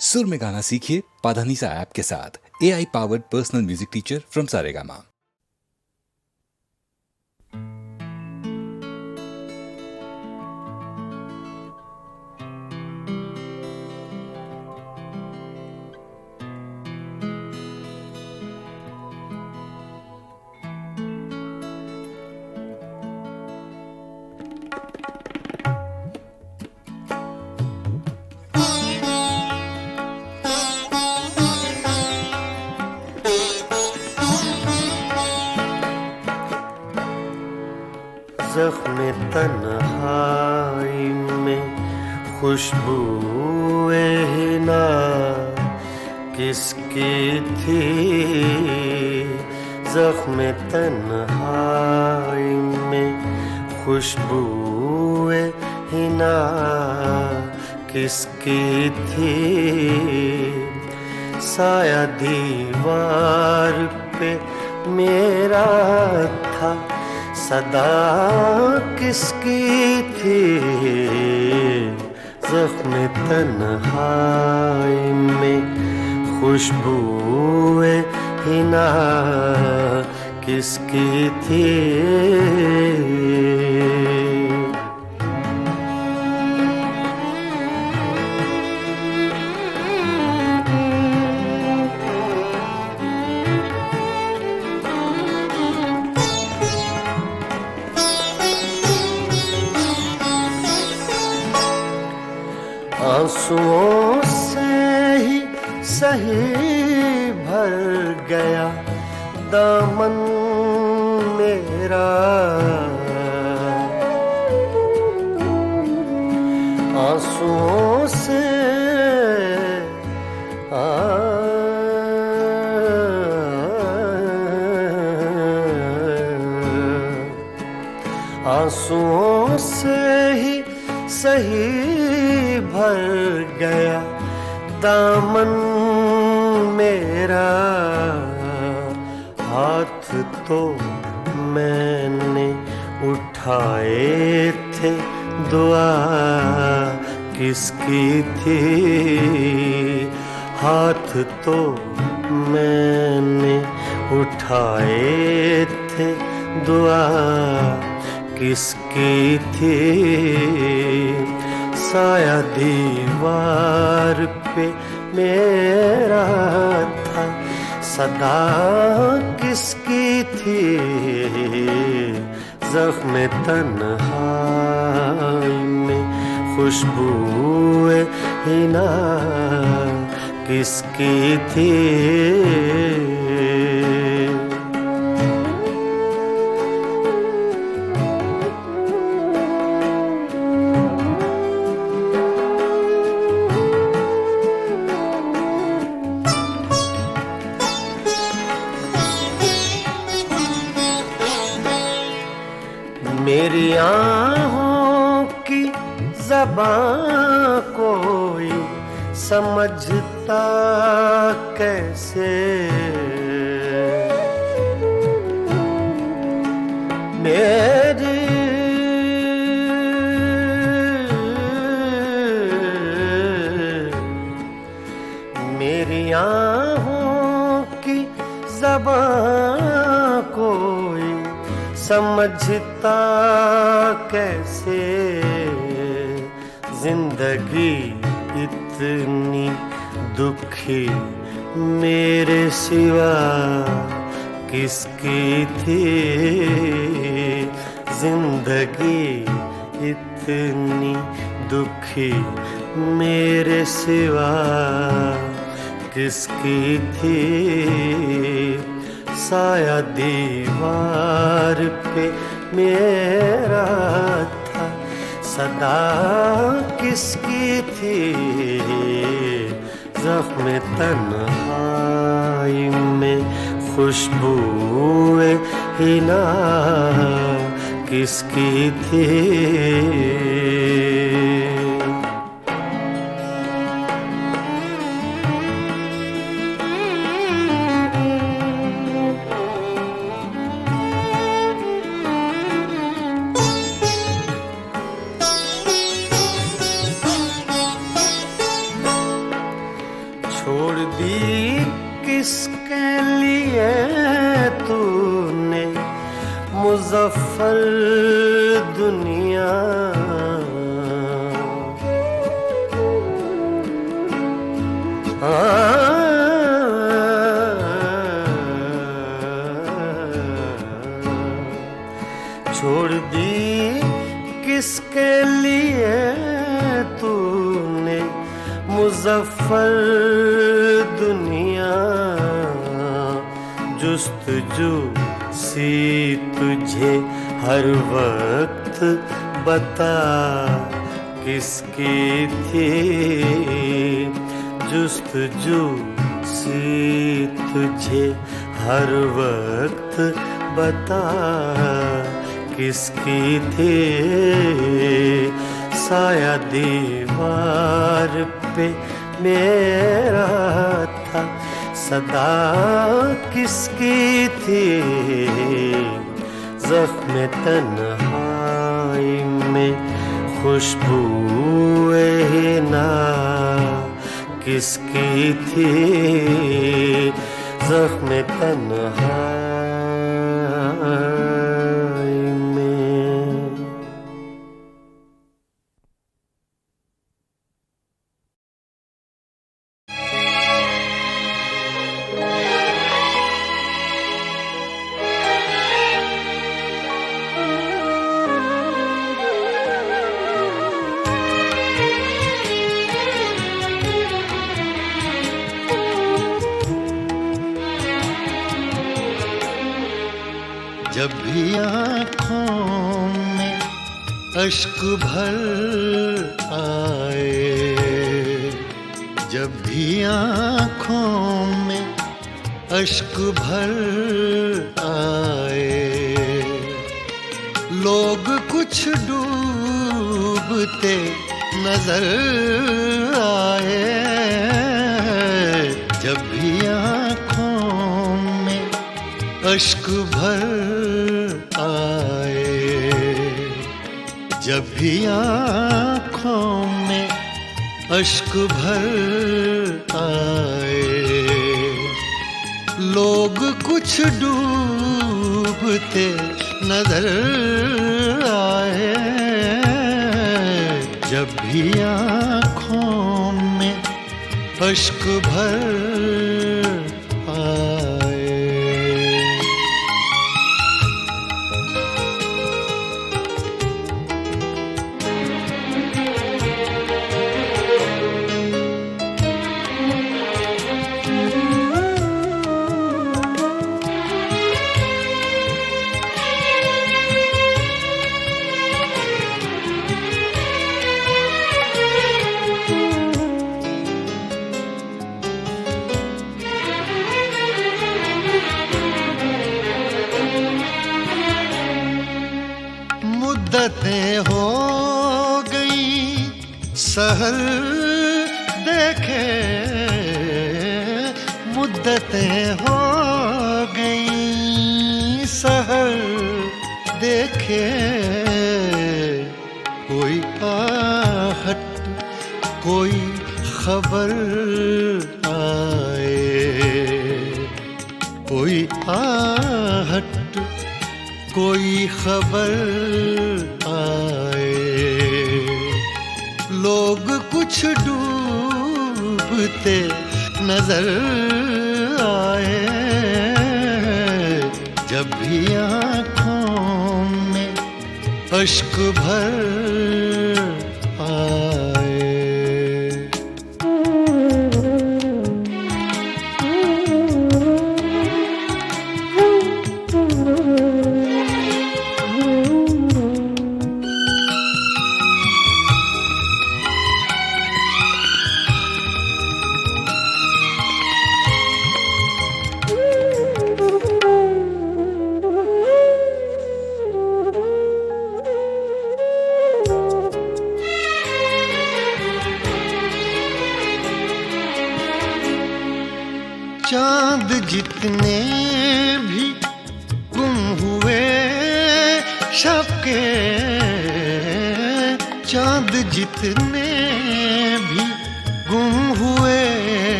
सुर में गाना सीखिए पाधानीसा ऐप के साथ। AI powered personal music teacher from Saregama. ज़ख्म तन्हाई में खुशबूए हिना किसकी थी। ज़ख्म तन्हाई में खुशबूए हिना किसकी थी। साया दीवार पे मेरा था, सदा किसकी थी। ज़ख्म तन्हाई में खुशबूए हिना किसकी थी। आंसुओं से ही सही भर गया दामन मेरा। आंसुओं से आंसुओं से ही सही भर गया दामन मेरा। हाथ तो मैंने उठाए थे, दुआ किसकी थी। हाथ तो मैंने उठाए थे, दुआ किसकी थी। साया दीवार पे मेरा था, सदा किसकी थी। ज़ख्म तन्हाई में खुशबूए हिना किसकी थी। मेरी आँखों की ज़बां कोई समझता कैसे। मेरी आँखों की ज़बां कोई समझता कैसे। जिंदगी इतनी दुखी मेरे सिवा किसकी थी। जिंदगी इतनी दुखी मेरे सिवा किसकी थी। साया दीवार पे मेरा था, सदा किसकी थी। ज़ख्म तन्हाई में खुशबूए हिना किसकी थी। छोड़ दी किसके लिए तूने मुजफ्फर दुनिया, छोड़ दी किसके लिए तूने मुजफ्फर दुनिया, जुस्तजू सी तुझे हर वक्त बता किसकी थी, जुस्तजू सी तुझे हर वक्त बता किसकी थी, साया दीवार पे मेरा था सदा किसकी थी, ज़ख्म तन्हाई में खुशबूए हिना किसकी थी, ज़ख्म तन्हाई में। जब भी आँखों में अश्क भर आए, जब भी आँखों में अश्क भर आए, लोग कुछ डूबते नजर आए, जब भी आँखों में अश्क भर आए, जब भी आँखों में अश्क भर आए, लोग कुछ डूबते नजर आए, जब भी आँखों में अश्क भर आए। मुद्दतें हो गई सहर देखे, मुद्दतें हो गई सहर देखे, कोई आहट कोई खबर आए, कोई आहट कोई खबर आए, लोग कुछ डूबते नजर आए, जब भी आँखों में अश्क भर आए। चांद जितने भी गुम हुए शब के, चांद जितने भी गुम हुए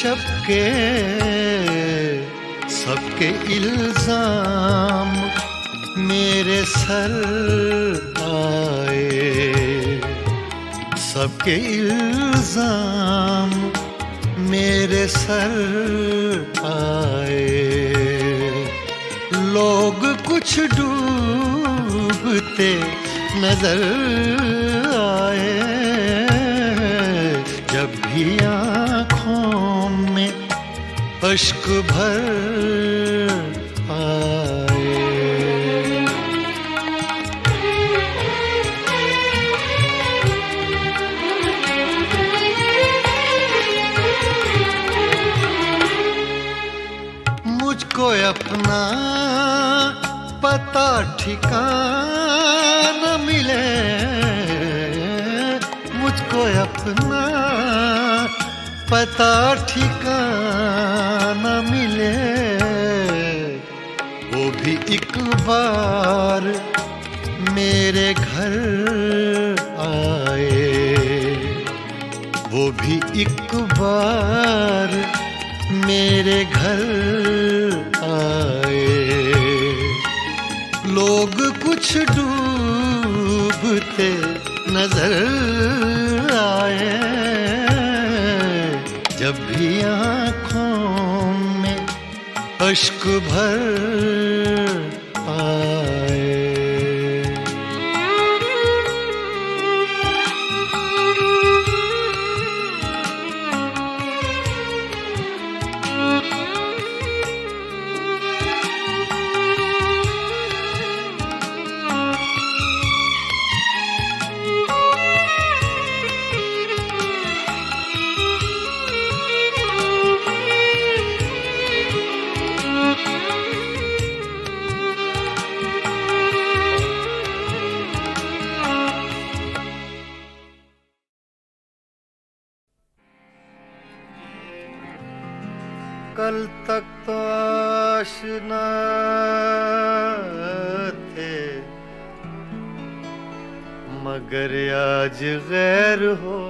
शबके सबके इल्जाम मेरे सर आए, सबके इल्जाम मेरे सर आए। लोग कुछ डूबते नजर आए, जब भी आँखों में अश्क भर आए। मुझको अपना पता ठिकाना मिले, मुझको अपना पता ठिकाना मिले, वो भी एक बार मेरे घर आए, वो भी एक बार मेरे घर आए। लोग कुछ डूबते नजर आए, जब भी आँखों में अश्क भर आए। कल तक तो आशना थे, मगर आज गैर हो।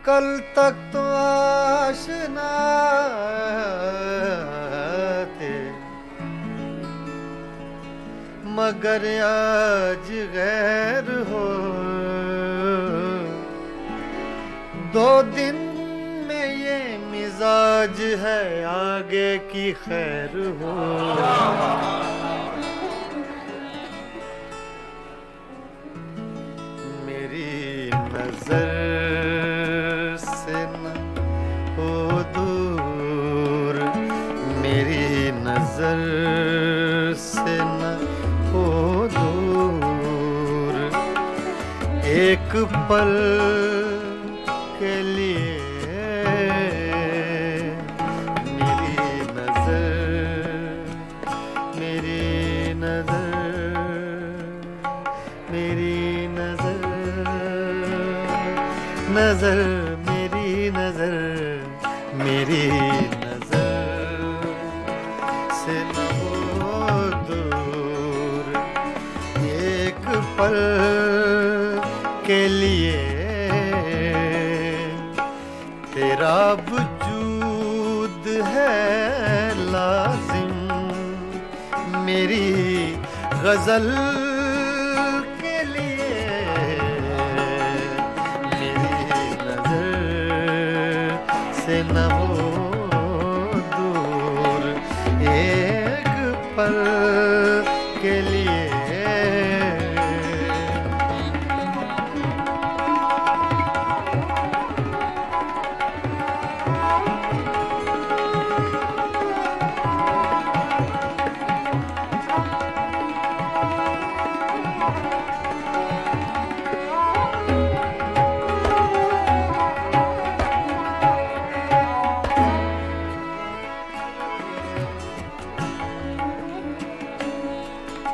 कल तक तो आशना थे, मगर आज गैर हो। दो दिन में ये मिजाज है, आगे की खैर हो। मेरी नजर से न हो दूर, मेरी नजर से न हो दूर, एक पल के लिए मेरी नजर, मेरी नजर, मेरी नजर, नजर, मेरी नजर, मेरी नजर से न हो दूर, एक पल के लिए तेरा वजूद है लाजिम, मेरी गजल के लिए मेरी नजर से न हो दूर, एक पल के लिए।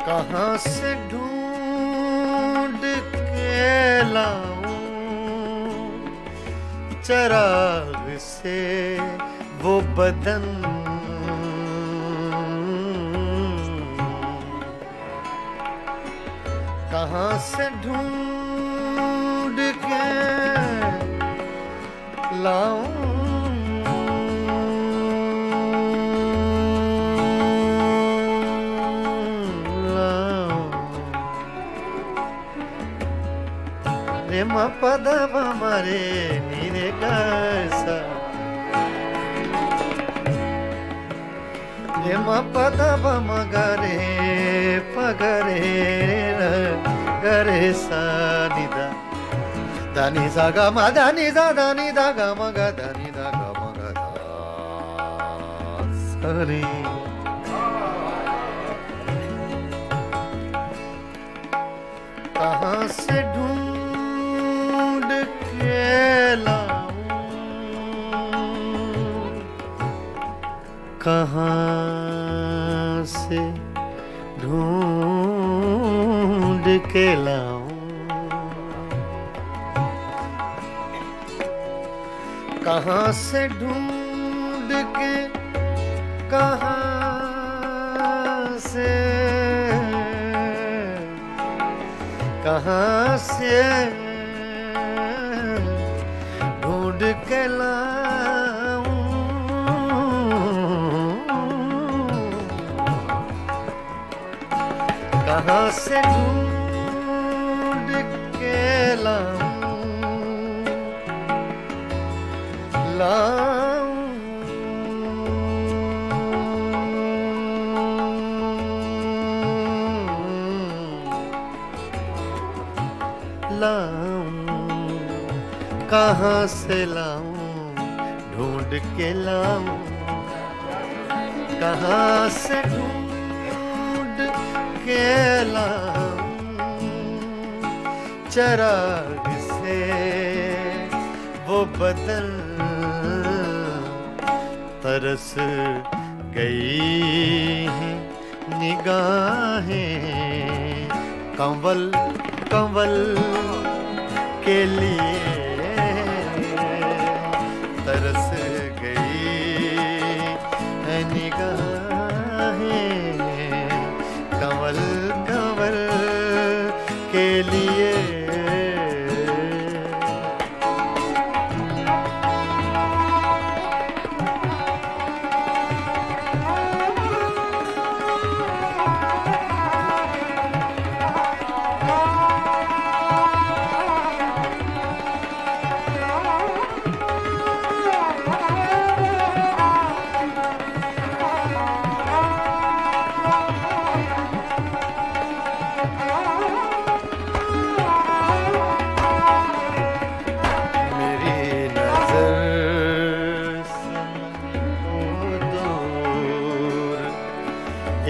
कहाँ से ढूंढ के लाऊं चराग से वो बदन, कहाँ से ढूंढ ढूंढ के लाऊं रे म पद म रे नि रे ग सा रे म पद म ग रे प ग रे र ग रे सा नि दा दा नि सा ग म दा नि दा दा नि दा ग म ग दा नि दा ग म ग दा सा रे कहाँ से ढूंढ के लाऊं कहाँ से ढूंढ के लाऊं कहाँ से ढूंढ के कहाँ से ढूंढ के लाऊं कहाँ से ढूंढ के लाऊं कहाँ से लाऊं ढूंढ के लाऊं कहाँ से ढूंढ के लाऊं चराग से वो बदन तरस गई हैं निगाहें कंवल कंवल के लिए तरस गई है निगाहें कंवल कंवल के लिए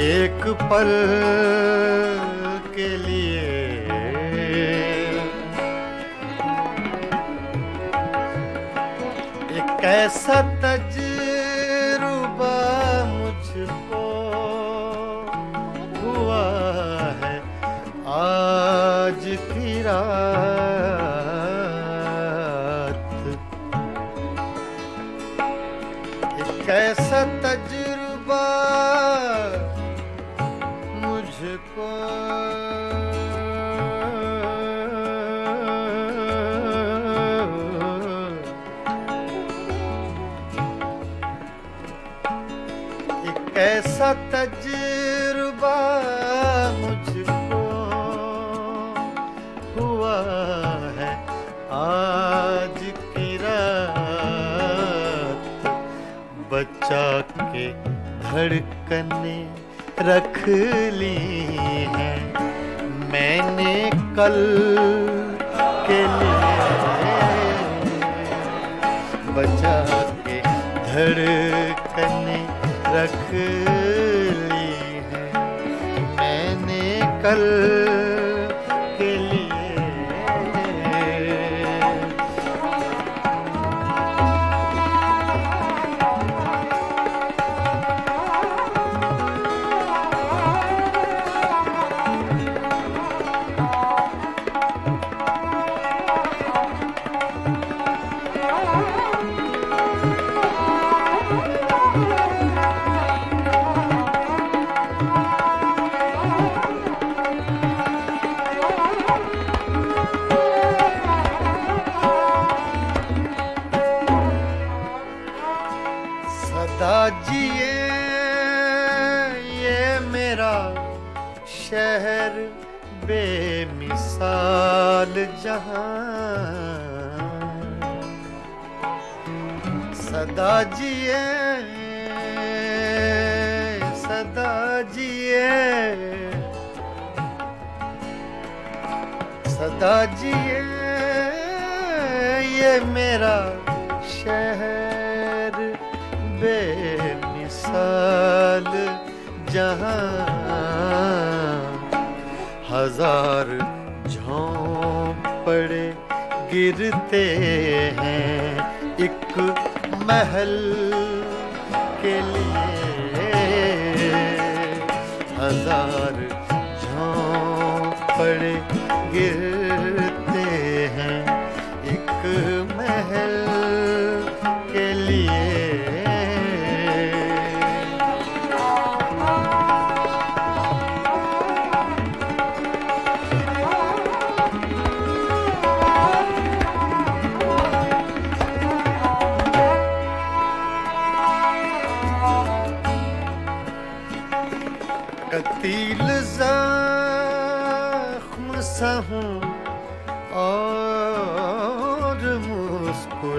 एक पल के लिए एक ऐसा तजुर्बा मुझको हुआ है आज की रात एक ऐसा तजुर्बा मुझको एक ऐसा तजुर्बा मुझको हुआ है आज की रात बचा के धड़कने रख ली है मैंने कल के लिए बचा के धड़कने रख ली है मैंने कल के लिए बेमिसाल जहां सदा जिए सदा जिए सदा जिए ये मेरा शहर बेमिसाल जहां हजार झोंपड़े गिरते हैं एक महल के लिए हजार झोंपड़े गिरते हैं एक महल के लिए कतील ज़ख्म सा हूँ और मुस्कुराता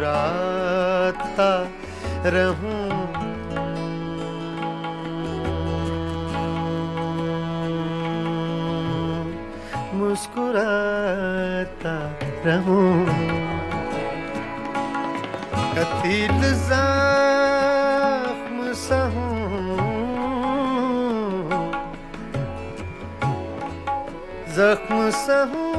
रहूं मुस्कुराता रहूं कतील ज़ख्म सा हूँ ज़ख्म सा हूँ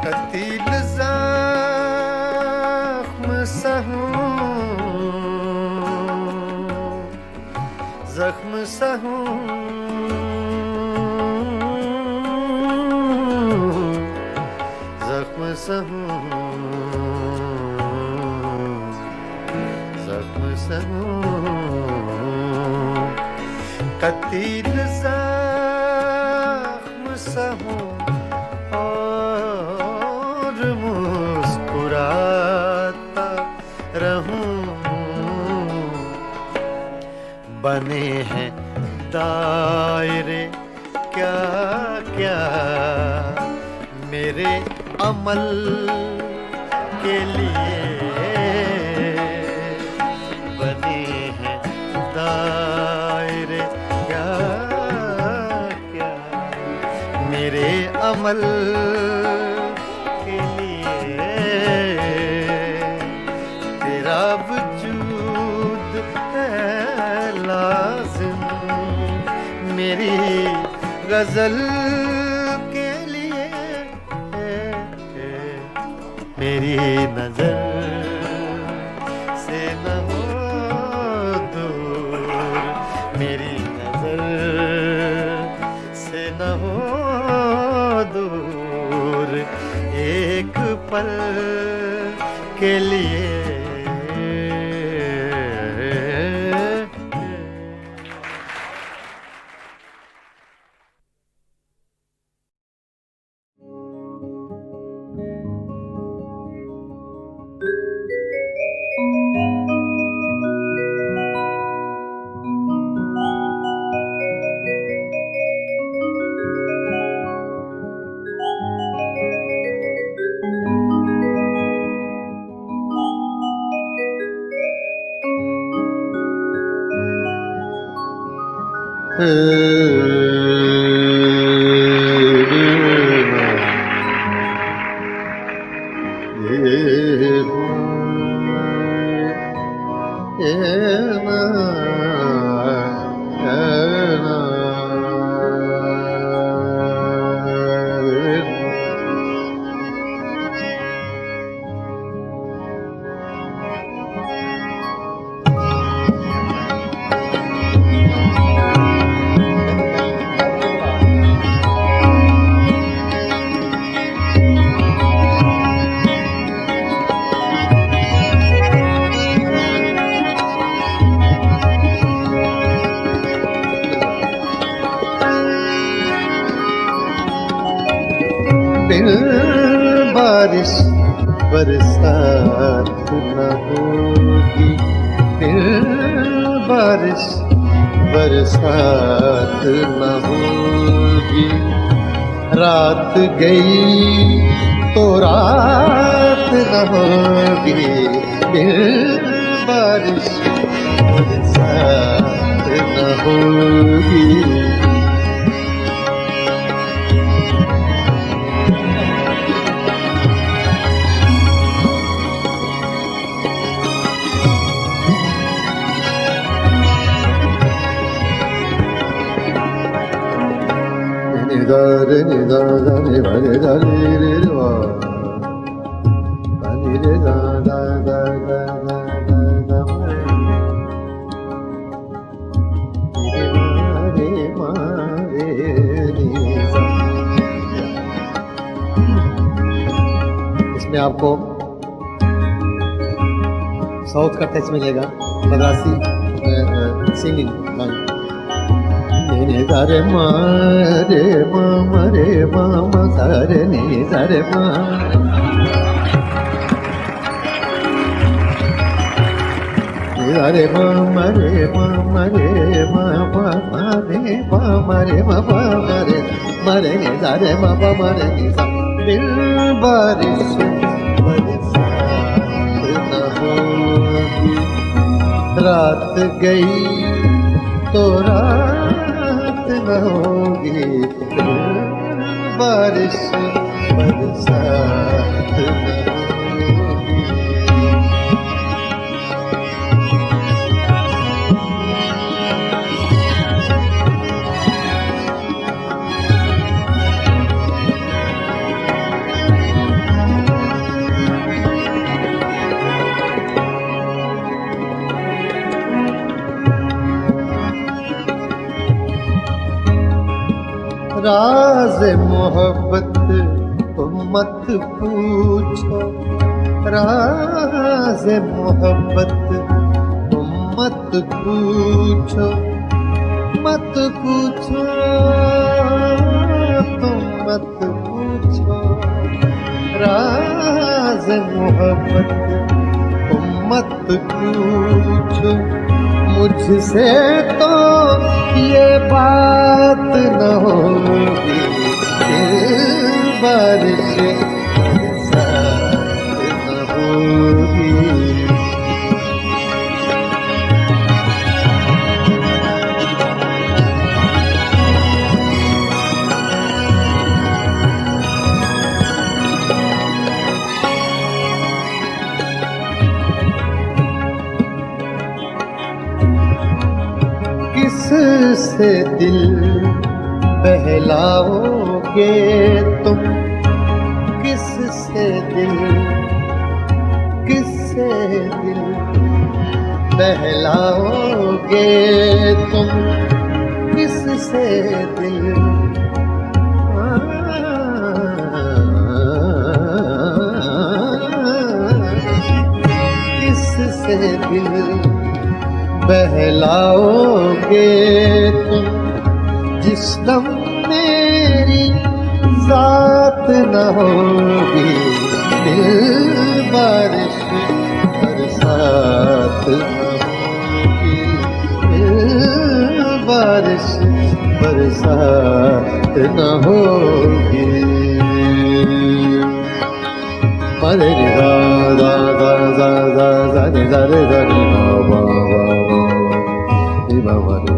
कतील ज़ख्म सा हूँ ज़ख्म सा हूँ ज़ख्म सा हूँ कतील ज़ख्म सा हूँ और मुस्कुराता रहूं बने हैं दायरे क्या क्या मेरे अमल के लिए बने हैं दायरे क्या क्या मेरे अमल के लिए तेरा वजूद है लाज़िम मेरी गज़ल के लिए मेरी नज़र से न हो दूर मेरी नज़र से न हो दूर एक पल के लिए बारिश बरसात न होगी बारिश बरसात न होगी, रात गई तो रात न होगी, फिर बारिश बरसात न होगी। Re ni da da ni ba re da re re wa ba ni re da da da da da da da re ma re ni sa। इसमें आपको साउथ का टच मिलेगा, मद्रासी सिंगिंग लाइन। नि सा रे मा रे मा मा रे मा मा सा रे नि सा रे मा। नि सा रे मा मा रे मा मा रे मा मा मा रे मा मा रे मा मा रे नि सा रे मा मा मा रे नि सा। दिल बारिश बरसात न होगी, रात गई तो रात न होगी, बारिश बरसात न होगी। राज़ मोहब्बत तुम मत पूछो, राज़ मोहब्बत तुम मत पूछो, मत पूछो तुम मत पूछो, राज़ मोहब्बत तुम मत पूछो। मुझसे तो ये बात न होगी, बारिश बरसात न होगी। किससे दिल बहलाओगे तुम, किससे दिल बहलाओगे तुम, किससे दिल किससे दिल बहलाओगे तुम, जिस दम मेरी जात न होगी, दिल बारिश बरसात न होगी, दिल बारिश बरसात न होगी। मरे गा गा गा गा गा गा नि गा रे गा नि गा गा गा नि गा मा रे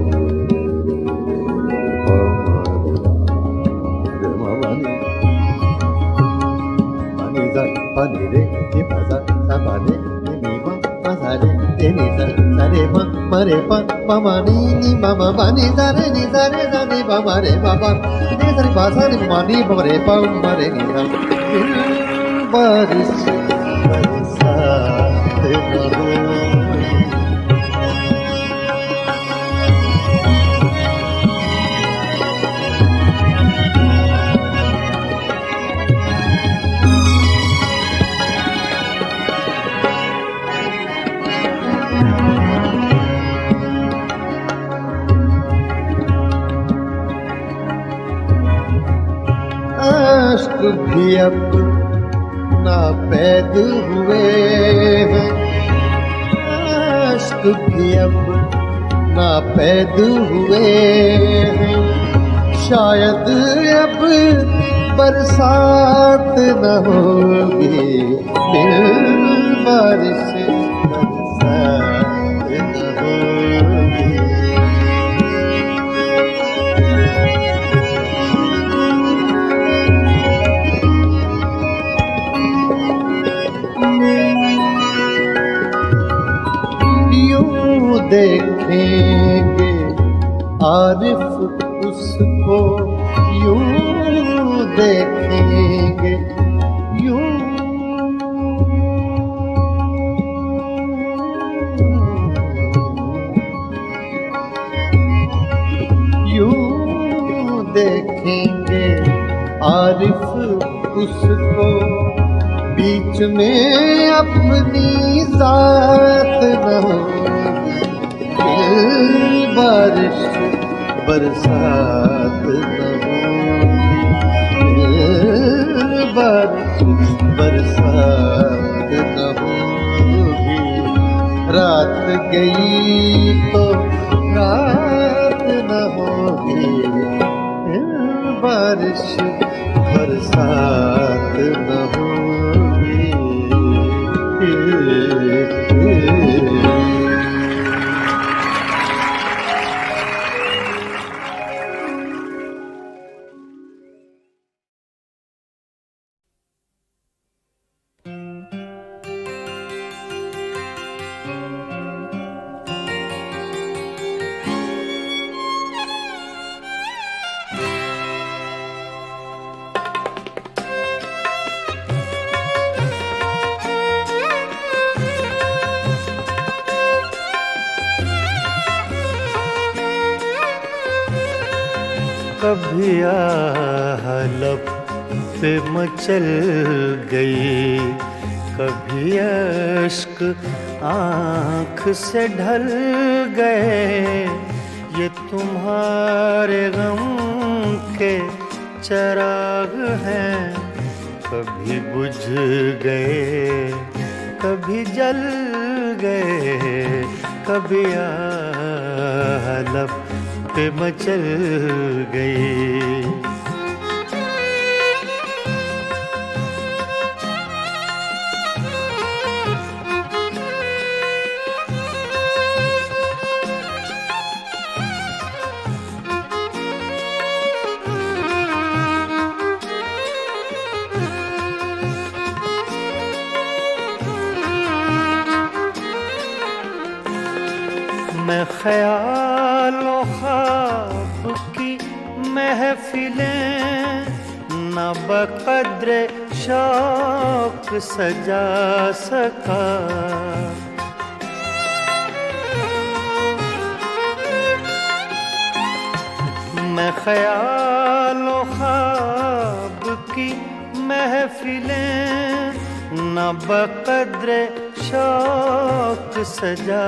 मा नि गा पा नि रे नि पा सा सा पा ने नि मा पा सा रे नि सा रे मा रे पा मा नि मा मा पा नि सा रे नि सा नि पा मा रे पा पा नि सा रे पा सा रे मा नि पा रे पा मा रे नि सा। बारिश बरसात न होगी। आश्क भी अब नापैद हुए हैं, आश्क भी अब नापैद हुए हैं। शायद अब बरसात न होगी, फिर बारिश बरसात न होगी। यूं देखेंगे आरिफ उसको, यूं देखेंगे यूं। यूं देखेंगे आरिफ उसको, बीच में अपनी जात न होगी, फिर बारिश बरसात न होगी, फिर बारिश बरसात न होगी। रात गई तो रात न होगी, फिर बारिश बरसात न होगी। कभी आह लब पे मचल गई, कभी अश्क आँख से ढल गए। ये तुम्हारे गम के चराग हैं, कभी बुझ गए कभी जल गए। कभी आह लब पे मचल गई। मैं ख्यालों ख्वाब की महफिलें न बक़द्रे शौक सजा सका। मैं ख्यालों ख्वाब की महफिलें न बक़द्रे शौक सजा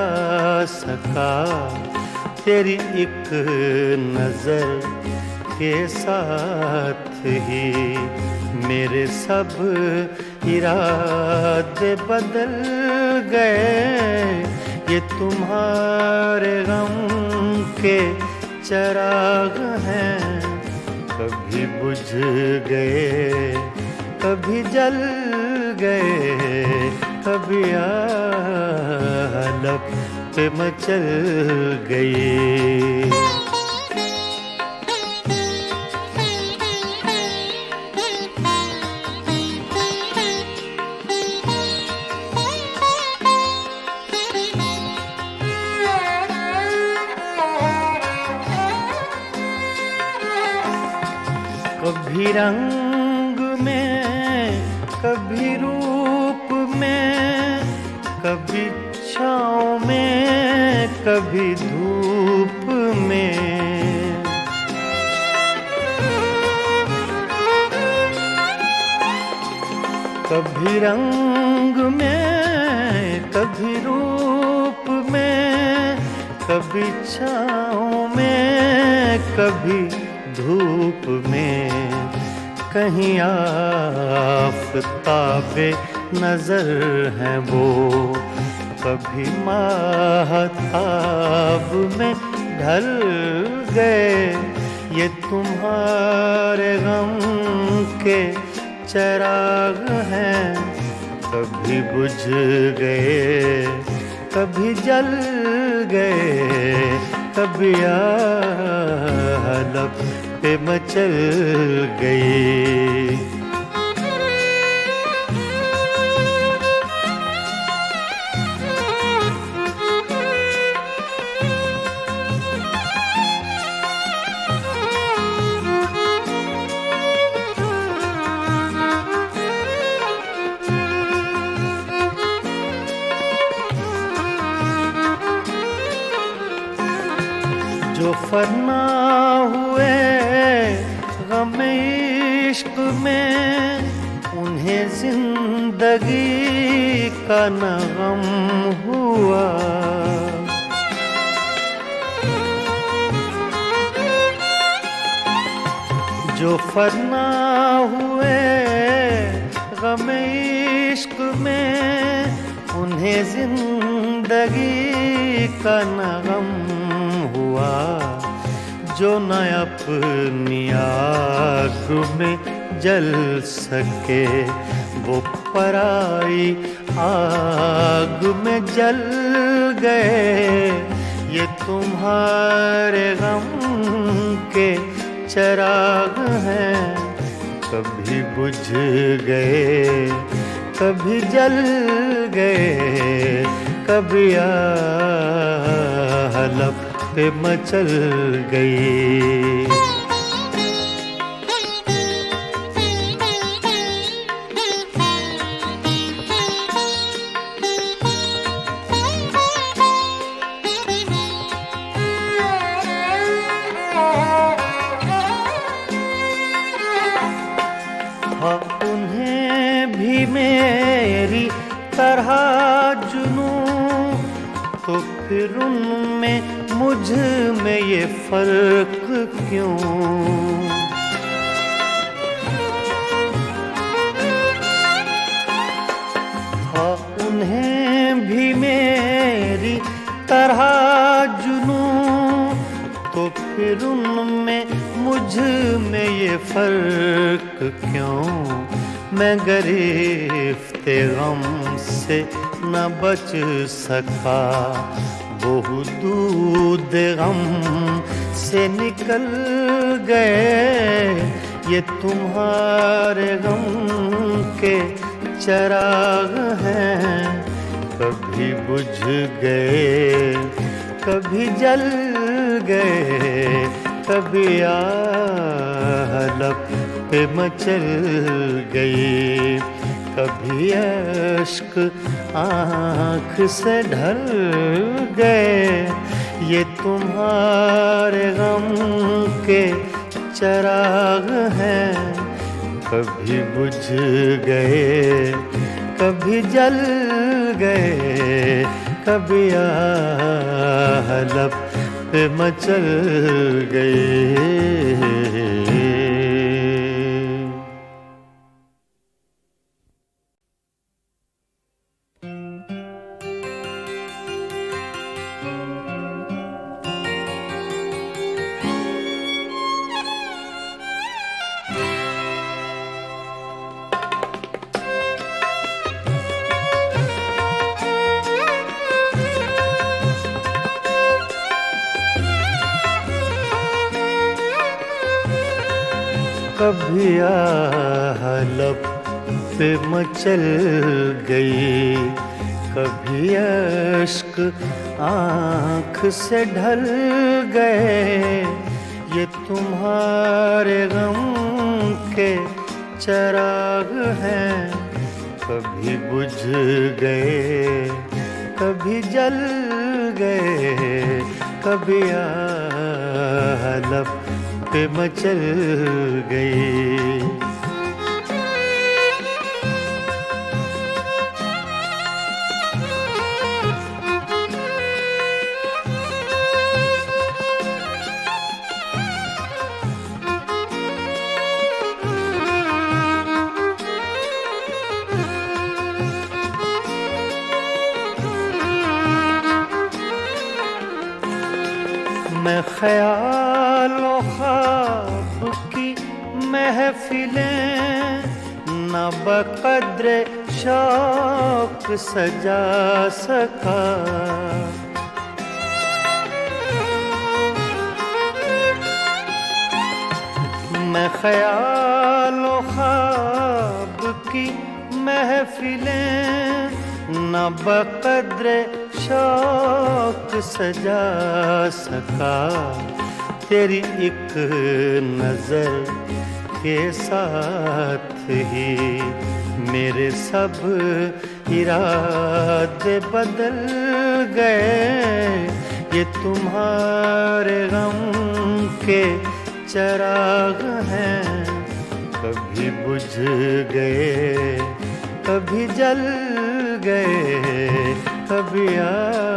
सका। तेरी एक नजर के साथ ही मेरे सब इरादे बदल गए। ये तुम्हारे गम के चराग हैं, कभी बुझ गए कभी जल गए। कभी लब पे मचल गई। कभी रंग में कभी रूप में, कभी छाँव में कभी धूप में। कभी रंग में कभी रूप में, कभी छाँव में कभी धूप में। कहीं आफ़ताबे नजर हैं वो, कभी माहताब ख्वाब में ढल गए, ये तुम्हारे गम के चिराग हैं। कभी बुझ गए, कभी जल गए, कभी लब पे मचल गई। जो फना हुए गम इश्क में, उन्हें जिंदगी का न गम हुआ। जो फना हुए गम इश्क में, उन्हें जिंदगी का न गम हुआ। जो न अपनी आग में जल सके, वो पराई आग में जल गए। ये तुम्हारे गम के चिराग हैं। कभी बुझ गए, कभी जल गए, कभी लब पे मचल गई। हाँ, उन्हें भी मेरी तरह जुनू, तो फिर उनमें मुझ में ये फर्क क्यों? हाँ, उन्हें भी मेरी तरह जुनू, तो फिर उनमें मुझ में ये फर्क क्यों? मैं गिरफ्ते गम से न बच सका, वो दूध गम से निकल गए। ये तुम्हारे गम के चिराग हैं। कभी बुझ गए, कभी जल गए, कभी लब पे मचल गई। कभी अश्क आँख से ढल गए। ये तुम्हारे गम के चिराग हैं। कभी बुझ गए, कभी जल गए, कभी लब पे मचल गए। कभी लब पे मचल गई, कभी अश्क आँख से ढल गए। ये तुम्हारे गम के चिराग हैं। कभी बुझ गए, कभी जल गए, कभी लब पे मचल गई। मैं ख्यालों ख्वाब की महफिलें न बक़द्रे शौक सजा सका। मैं ख्यालों ख्वाब की महफिलें न बक़द्रे शौक सजा सका। तेरी एक नजर के साथ ही मेरे सब इरादे बदल गए। ये तुम्हारे गम के चिराग हैं, कभी बुझ गए कभी जल गए, कभी आलप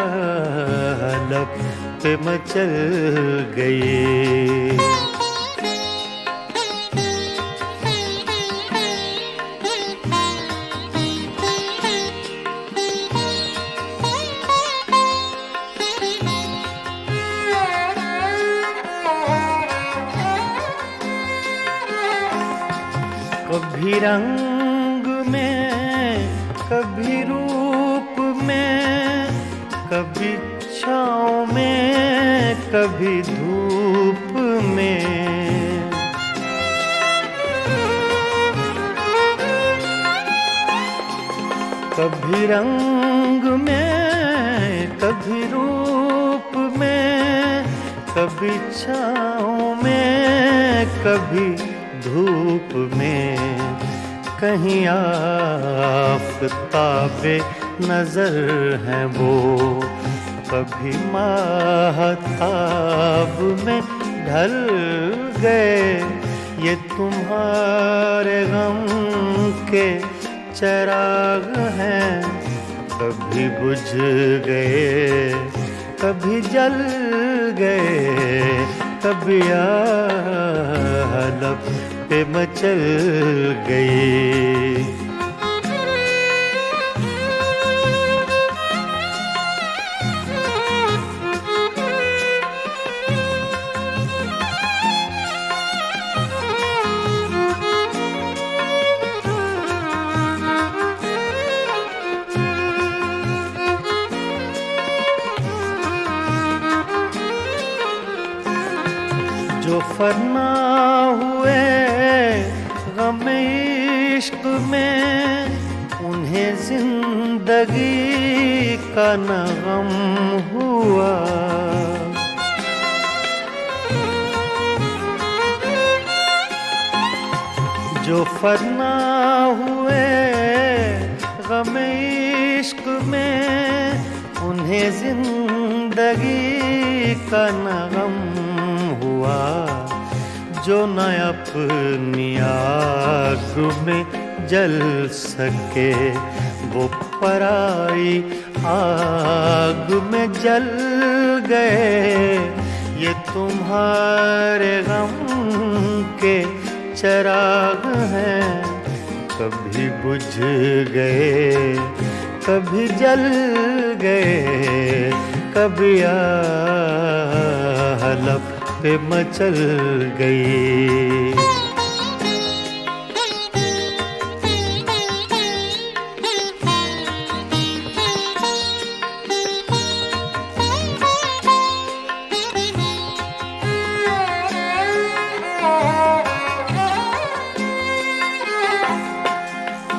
पे मचल गए। कभी रंग में कभी रूप में, कभी छाँव में कभी धूप में। कभी रंग में कभी रूप में, कभी छाँव में कभी धूप में। कहीं आफ़ताबे नजर हैं वो, कभी माहताब में ढल गए। ये तुम्हारे गम के चिराग हैं, कभी बुझ गए कभी जल गए, कभी आलप पे मचल गए। जो फना हुए गम इश्क में, उन्हें जिंदगी का न गम हुआ। जो फना हुए गम इश्क में, उन्हें जिंदगी का न गम हुआ। जो न अपनी आग में जल सके, वो पराई आग में जल गए। ये तुम्हारे गम के चिराग हैं, कभी बुझ गए कभी जल गए, कभी आलप पे मचल गई।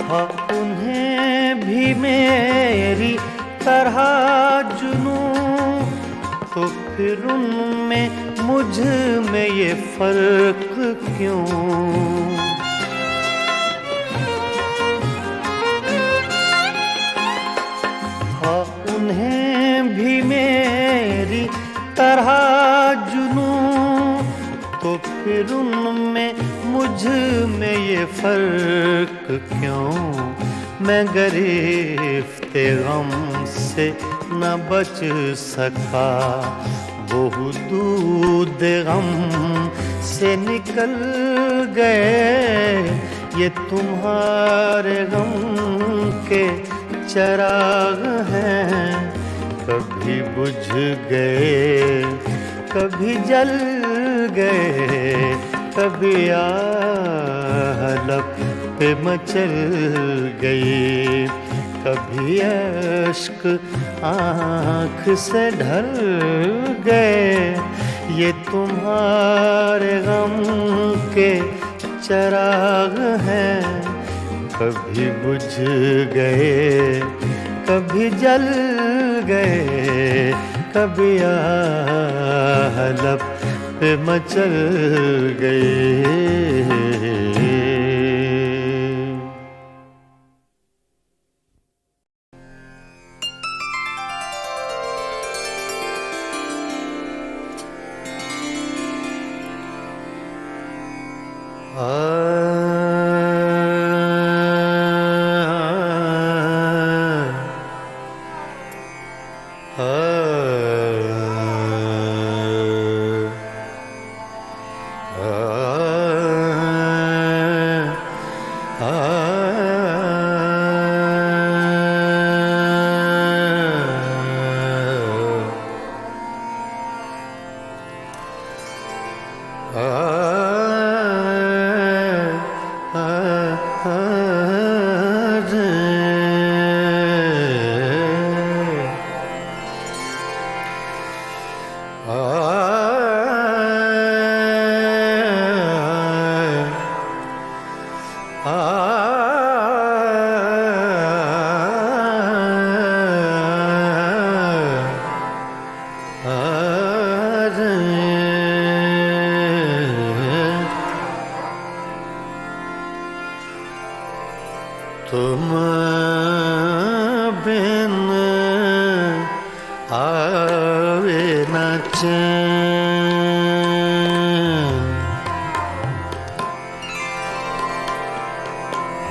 हाँ, उन्हें भी मेरी तरह जुनूं, तो फिर उनमें मुझ में ये फर्क क्यों। हाँ, उन्हें भी मेरी तरह जुनूं, तो फिर उनमें मुझ में ये फर्क क्यों। मैं गिरफ्ते गम से न बच सका, वो दूध गम से निकल गए। ये तुम्हारे गम के चिराग हैं, कभी बुझ गए कभी जल गए, कभी आह लब पे मचल गई, कभी अश्क आँख से ढल गए। ये तुम्हारे गम के चराग हैं, कभी बुझ गए, कभी जल गए, कभी आह लब पे मचल गए। तुम बिन आवे न चैन,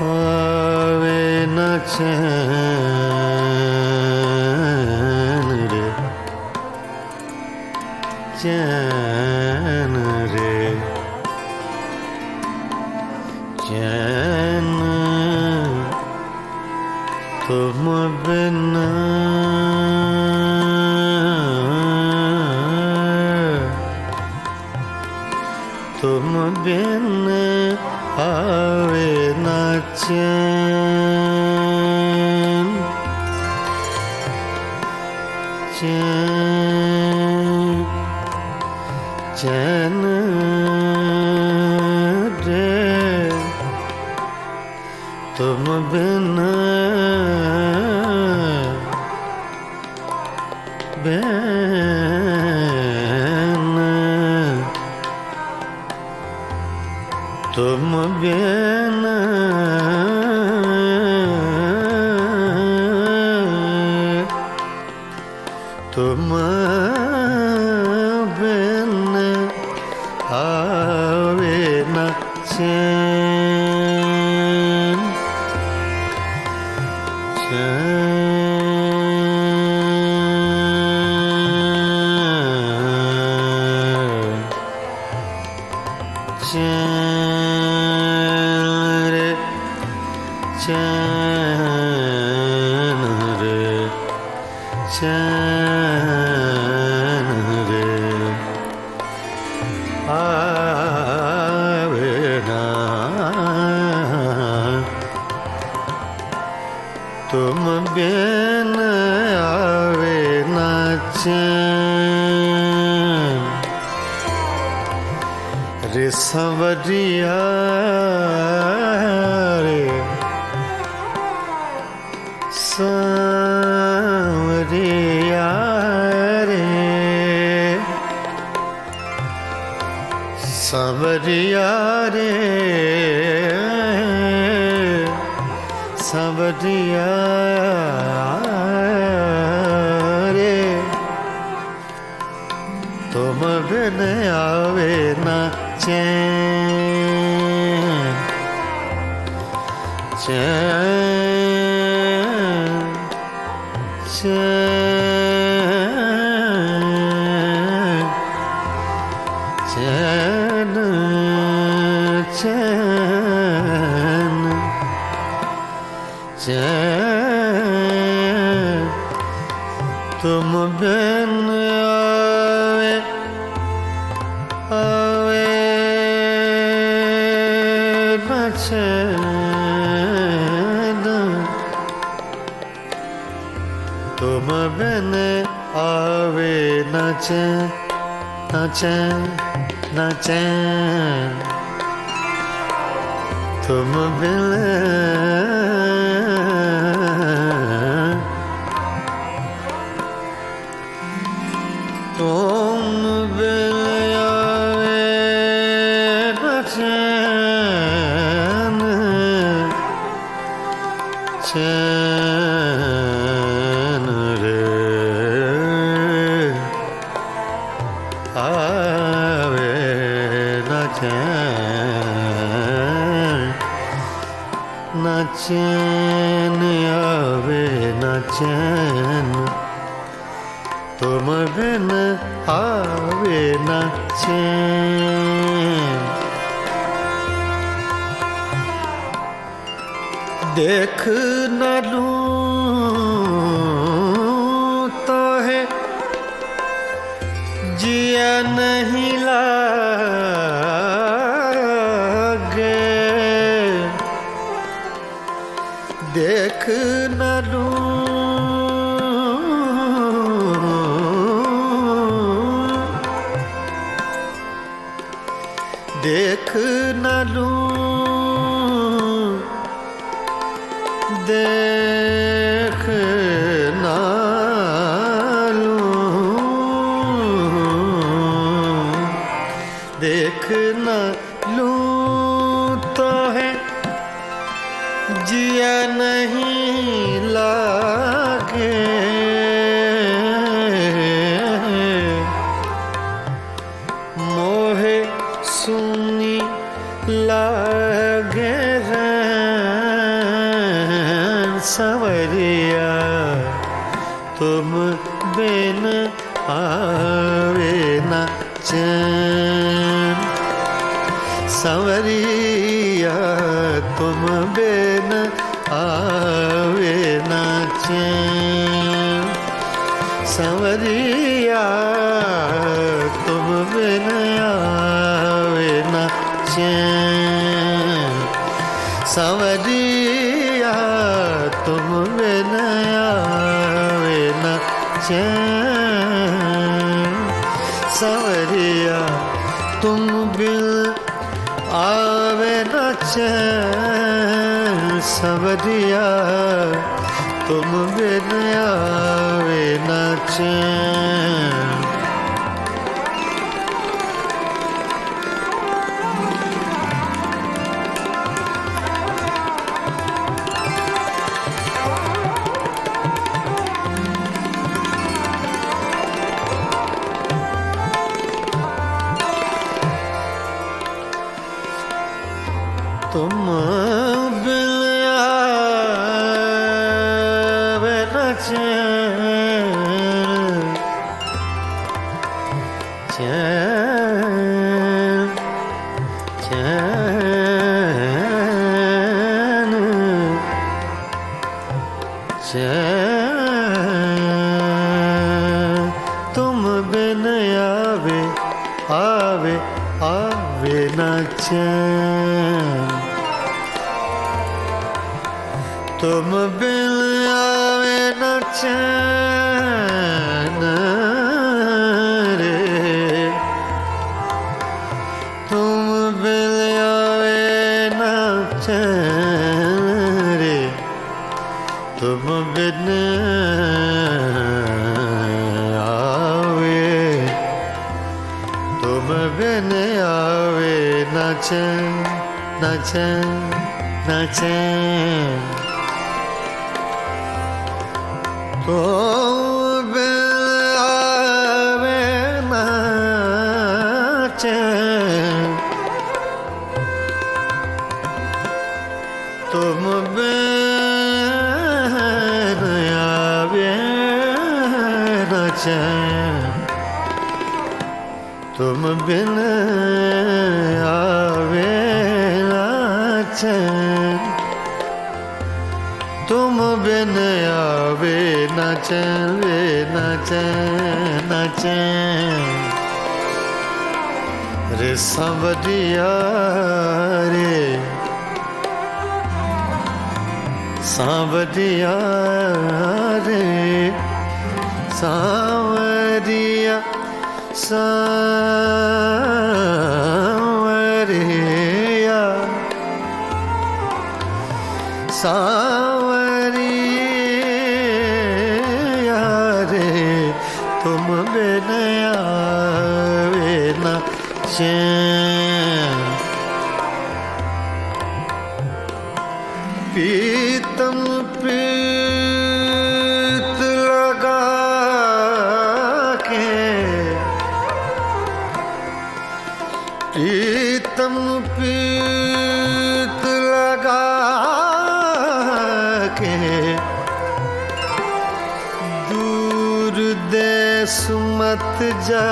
आवे न चैन रे, चैन रे, चैन तुम बिन तुम बिन आवे न चैन, चैन चैन रे, तुम बिन तुम बिन तुम बिन आवे न चैन, चैन रे, चैन रे, चैन रे, आवे ना तुम बिन आवे न चैन। रे संवरिया रे, सांवरिया रे, सांवरिया रे, सांवरिया रे, तुम बिन आवे न चैन, चैन चैन चैन चैन चैन तुम बिन आवे चैन ना चैन ना चैन तुम बिन तुम बिन आवे न चैन चैन रे आवे न चैन न चैन आवे न चैन तुम बिन आवे न चैन देख न लूं तो है जिया नहीं लागे देख न लूं देख न लूं देख न लूं देख न लूं तो है जिया नहीं लागे मोहे सुनी लागे सवरिया तुम बिन आवे न चैन सवरिया तुम बिन आवे न चैन सवरिया तुम बिन आवे न चैन सवरिया तुम बिन आवे न चैन सवरिया तुम बिन आवे न चैन सवरिया तुम बिन आवे न चैन तुम बिन आवे न चैन चैन चैन चैन तुम बिन आवे आवे आवे न चैन तुम बिन आवे न चैन रे तुम बिन आवे न चैन रे तुम बिन आवे तुम बिन आवे न चैन न चैन न चैन तुम बिन आवे न चैन तुम बिन आवे न चैन तुम बिन आवे न चैन तुम बिन आवे न चैन वे न चैन न चैन रे सांवरिया रे सांवरिया रे सांवरिया सांवरिया सांवरिया रे तुम बिन आवे न चैन पीतम पीत लगा के प्रीतम पीत लगा के दूर देश मत जा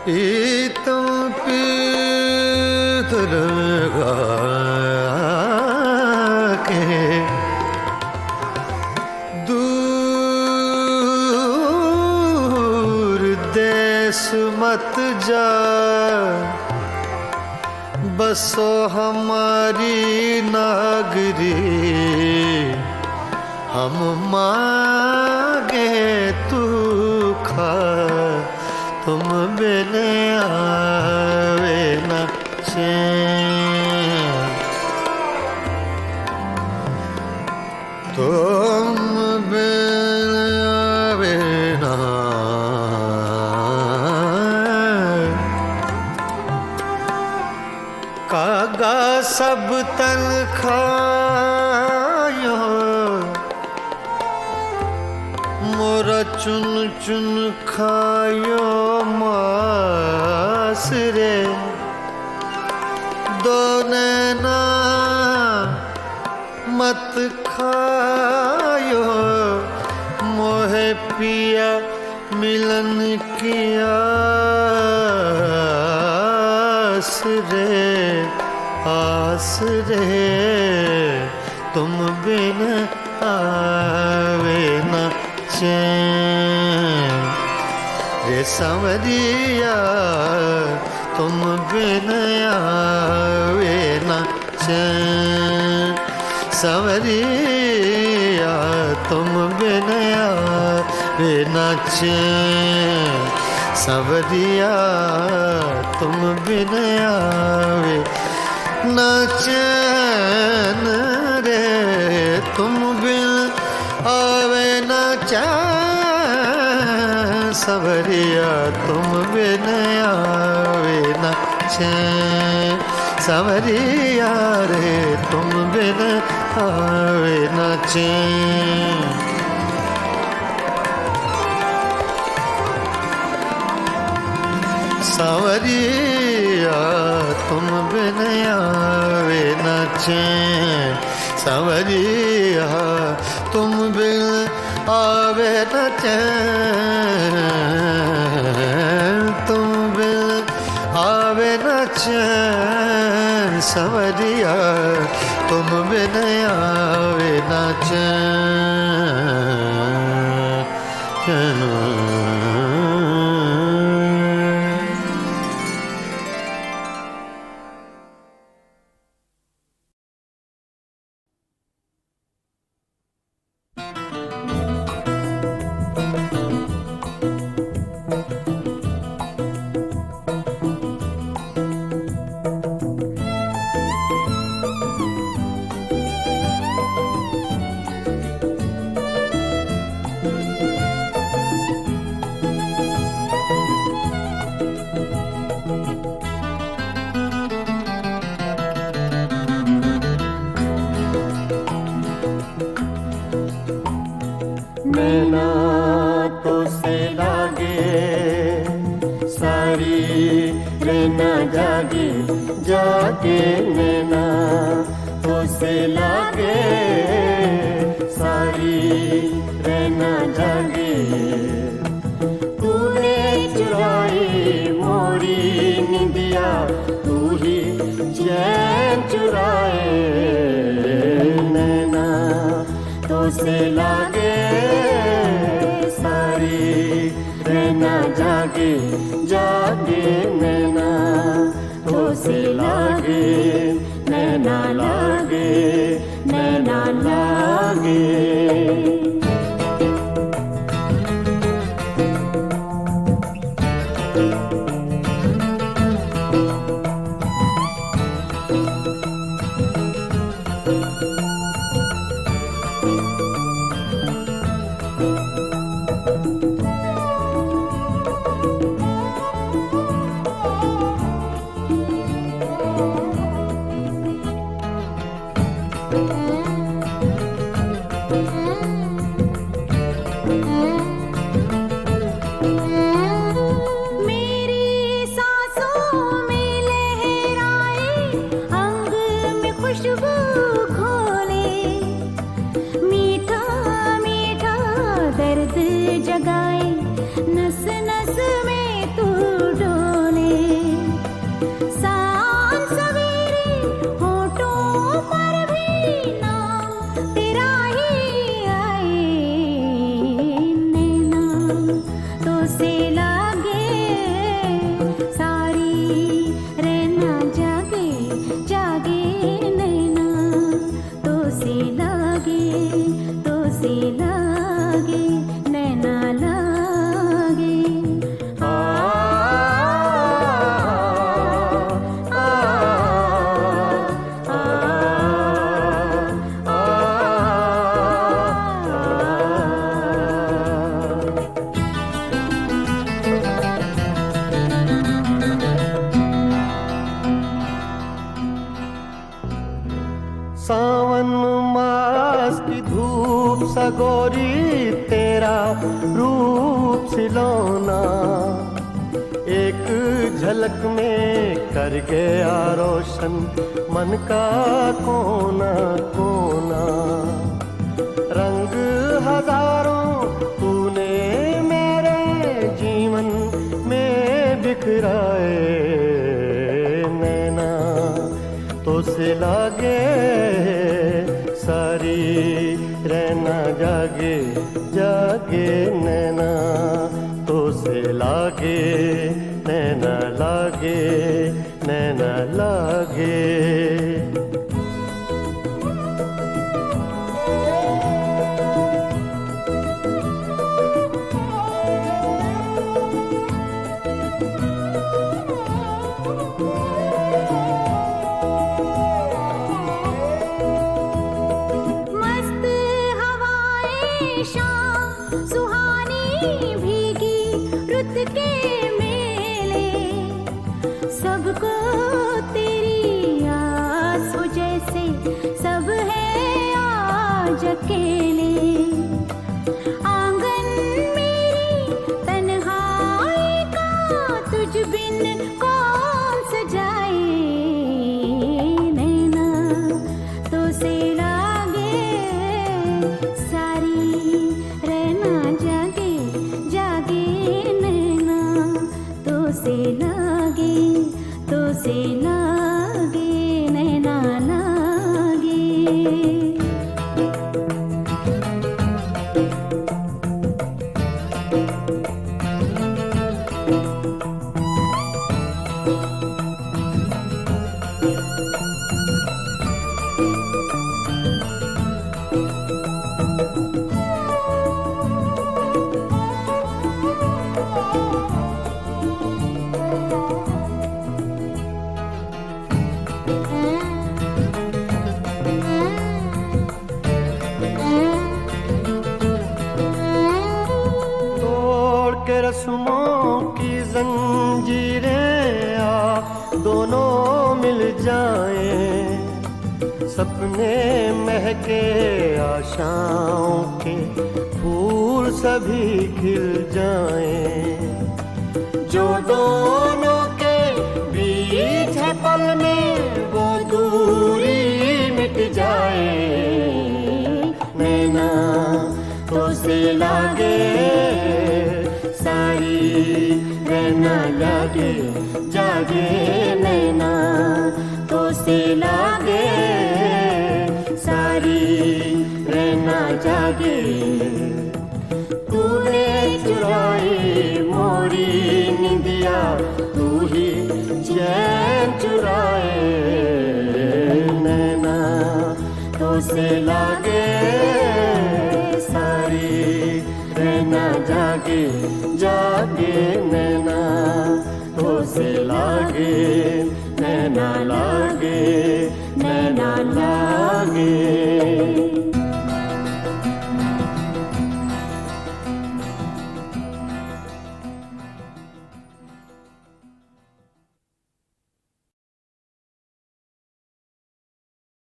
प्रीतम पीत लगा के दूर देश मत जा बसो हमारी नागरी हम मांगे तू खा तुम बिन आवे न चैन तुम बिन आवे न कागा सब तन खायो मोरा चुन चुन खायो मास रे दो नैना मत खायो मोहे पिया मिलन की आस रे तुम बिन आवे न चैन रे सांवरिया तुम बिन आवे न चैन सांवरिया तुम बिन आवे न चैन सांवरिया तुम बिन आवे न चैन रे तुम बिन आवे न चैन सांवरिया तुम बिन आवे न चैन सांवरिया रे तुम बिन आवे न चैन सांवरिया तुम बिन आवे न चैन सांवरिया तुम बिन आवे न चैन तुम बिन आवे न चैन सांवरिया तुम बिन आवे न चैन नैना तो से लागे सारी रहना जागे जागे नैना तो से लागे सारी रहना जागे तूने चुराई मोरी निंदिया तू ही चैन चुराए नैना तो से लागे सारी रहना जागे जागे नैना तो से लागे नैना लागे नैना लागे मेरी सांसों में लहराए, अंग में खुशबू घोले, मीठा मीठा दर्द जगाए, नस नस में तू डोले। सांझ सवेरे होठों पर भी नाम तेरा ही आए, नैना तो से लागे सारी रहना जागे जागे, नैना तो से लागे नैना लागे। आ आ आ आ सावन मास की धूप सगोरी तेरा रूप सिलौना, एक झलक में कर गया रोशन मन का कोना कोना। रंग हजारों तूने मेरे जीवन में बिखराए, नैना तो से लागे सारी रहना जागे जागे, नैना तो से लागे नैना लागे नैना लागे। मस्त हवाएं शाम सुहानी भीगी रुत के मेले, सबको तेरी आस हो जैसे सब है आज अकेले। आंगन मेरी तन्हाई का तुझ बिन कौन सजाए, नैना तो से लागे सारी रहना जागे जागे, नैना तो से लागे नैना लागे। तोड़ के रस्मों की जंजीरें आ दोनों मिल जाएं, सपने महके आशाओं के फूल सभी खिल जाएं। जो दोनों के बीच है पल में वो दूरी मिट जाए, नैना तो से लागे सारी रहना जागे जागे, नैना तो से लागे सारी रहना जागे। तूने चुराई मोरी निंदिया, तू ही चैन चुराए, नैना तो से लागे सारी रहना जागे जागे, नैना तो से लागे नैना लागे नैना लागे।